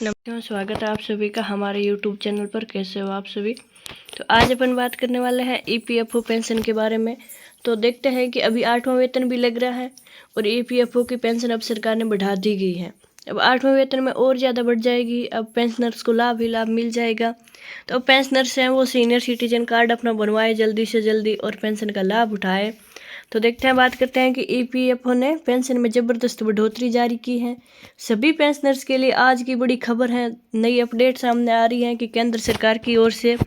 नमस्कार, स्वागत है आप सभी का हमारे YouTube चैनल पर। कैसे हो आप सभी। तो आज अपन बात करने वाले हैं EPFO पेंशन के बारे में। तो देखते हैं कि अभी 8वां वेतन भी लग रहा है और EPFO की पेंशन अब सरकार ने बढ़ा दी गई है। अब 8वां वेतन में और ज़्यादा बढ़ जाएगी। अब पेंशनर्स को लाभ ही लाभ मिल जाएगा। तो अब पेंशनर्स हैं वो सीनियर सिटीजन कार्ड अपना बनवाए जल्दी से जल्दी और पेंशन का लाभ उठाए। तो देखते हैं, बात करते हैं कि EPFO ने पेंशन में ज़बरदस्त बढ़ोतरी जारी की है। सभी पेंशनर्स के लिए आज की बड़ी खबर है। नई अपडेट सामने आ रही है कि केंद्र सरकार की ओर से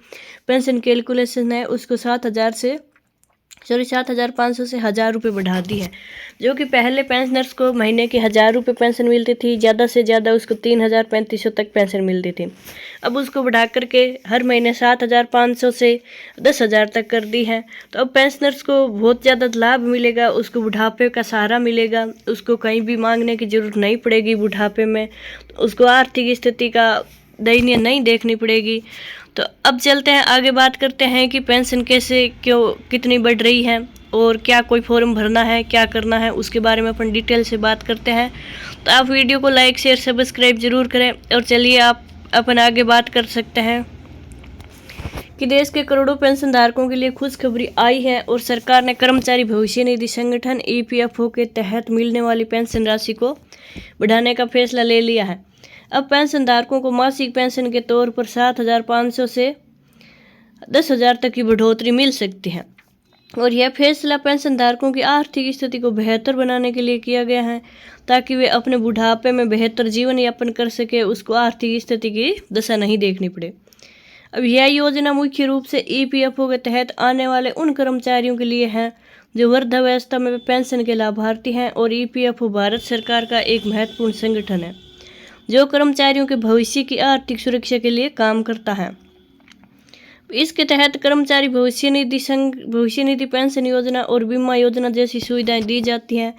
पेंशन कैलकुलेशन है उसको 7,500 से 1,000 रुपये बढ़ा दी है। जो कि पहले पेंशनर्स को महीने के 1,000 रुपये पेंशन मिलती थी, ज़्यादा से ज़्यादा उसको 3,3500 तक पेंशन मिलती थी। अब उसको बढ़ा करके हर महीने 7,500 से 10,000 तक कर दी है। तो अब पेंशनर्स को बहुत ज़्यादा लाभ मिलेगा, उसको बुढ़ापे का सहारा मिलेगा, उसको कहीं भी मांगने की ज़रूरत नहीं पड़ेगी बुढ़ापे में, उसको आर्थिक स्थिति का दयनीय नहीं देखनी पड़ेगी। तो अब चलते हैं आगे, बात करते हैं कि पेंशन कैसे क्यों कितनी बढ़ रही है और क्या कोई फॉर्म भरना है, क्या करना है, उसके बारे में अपन डिटेल से बात करते हैं। तो आप वीडियो को लाइक शेयर सब्सक्राइब जरूर करें। और चलिए आप अपन आगे बात कर सकते हैं कि देश के करोड़ों पेंशन धारकों के लिए खुशखबरी आई है और सरकार ने कर्मचारी भविष्य निधि संगठन EPFO के तहत मिलने वाली पेंशन राशि को बढ़ाने का फैसला ले लिया है। अब पेंशन धारकों को मासिक पेंशन के तौर पर 7,500 से 10,000 तक की बढ़ोतरी मिल सकती है और यह फैसला पेंशन धारकों की आर्थिक स्थिति को बेहतर बनाने के लिए किया गया है ताकि वे अपने बुढ़ापे में बेहतर जीवन यापन कर सके, उसको आर्थिक स्थिति की दशा नहीं देखनी पड़े। अब यह योजना मुख्य रूप से EPFO के तहत आने वाले उन कर्मचारियों के लिए है जो वृद्धावस्था में पेंशन के लाभार्थी हैं और EPFO भारत सरकार का एक महत्वपूर्ण संगठन है जो कर्मचारियों के भविष्य की आर्थिक सुरक्षा के लिए काम करता है। इसके तहत कर्मचारी भविष्य निधि पेंशन योजना और बीमा योजना जैसी सुविधाएं दी जाती हैं।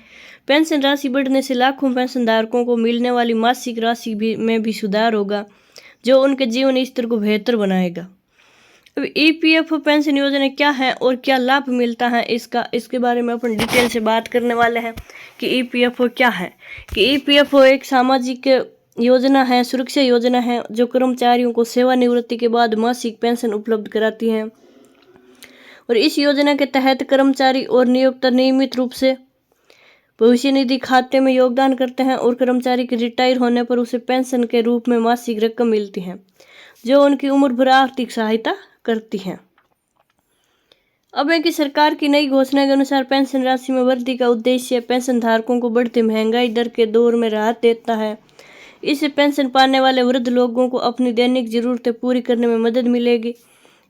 पेंशन राशि बढ़ने से लाखों पेंशन धारकों को मिलने वाली मासिक राशि में भी सुधार होगा जो उनके जीवन स्तर को बेहतर बनाएगा। अब EPFO पेंशन योजना क्या है और क्या लाभ मिलता है इसके बारे में अपन डिटेल से बात करने वाले हैं कि EPFO क्या है। कि EPFO एक सामाजिक योजना है, सुरक्षा योजना है जो कर्मचारियों को सेवानिवृत्ति के बाद मासिक पेंशन उपलब्ध कराती है। और इस योजना के तहत कर्मचारी और नियोक्ता नियमित रूप से भविष्य निधि खाते में योगदान करते हैं और कर्मचारी के रिटायर होने पर उसे पेंशन के रूप में मासिक रकम मिलती है जो उनकी उम्र भर आर्थिक सहायता करती है। अब है कि सरकार की नई घोषणा के अनुसार पेंशन राशि में वृद्धि का उद्देश्य पेंशन धारकों को बढ़ते महंगाई दर के दौर में राहत देता है। इससे पेंशन पाने वाले वृद्ध लोगों को अपनी दैनिक जरूरतें पूरी करने में मदद मिलेगी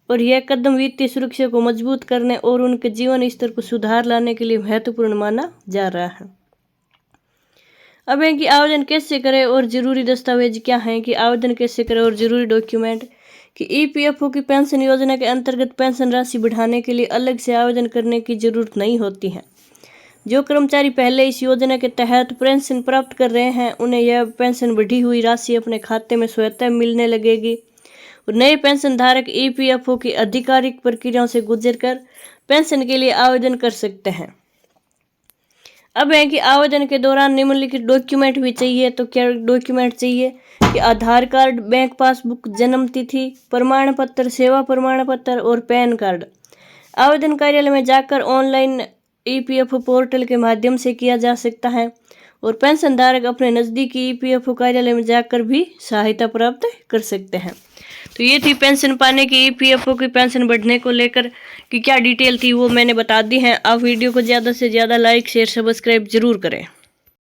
और यह कदम वित्तीय सुरक्षा को मजबूत करने और उनके जीवन स्तर को सुधार लाने के लिए महत्वपूर्ण माना जा रहा है। अब है कि आवेदन कैसे करें और जरूरी दस्तावेज क्या हैं, कि आवेदन कैसे करें और जरूरी डॉक्यूमेंट। कि EPFO की पेंशन योजना के अंतर्गत पेंशन राशि बढ़ाने के लिए अलग से आवेदन करने की जरूरत नहीं होती है। जो कर्मचारी पहले इस योजना के तहत पेंशन प्राप्त कर रहे हैं उन्हें यह पेंशन बढ़ी हुई राशि अपने खाते में स्वतः मिलने लगेगी और नए पेंशन धारक EPFO की आधिकारिक प्रक्रियाओं से गुजरकर पेंशन के लिए आवेदन कर सकते हैं। अब है कि आवेदन के दौरान निम्नलिखित डॉक्यूमेंट भी चाहिए। तो क्या डॉक्यूमेंट चाहिए कि आधार कार्ड, बैंक पासबुक, जन्म तिथि प्रमाण पत्र, सेवा प्रमाण पत्र और पैन कार्ड आवेदन कार्यालय में जाकर ऑनलाइन EPFO पोर्टल के माध्यम से किया जा सकता है और पेंशन धारक अपने नज़दीकी EPFO कार्यालय में जाकर भी सहायता प्राप्त कर सकते हैं। तो ये थी पेंशन पाने की EPFO की पेंशन बढ़ने को लेकर कि क्या डिटेल थी वो मैंने बता दी है। आप वीडियो को ज़्यादा से ज़्यादा लाइक शेयर सब्सक्राइब जरूर करें।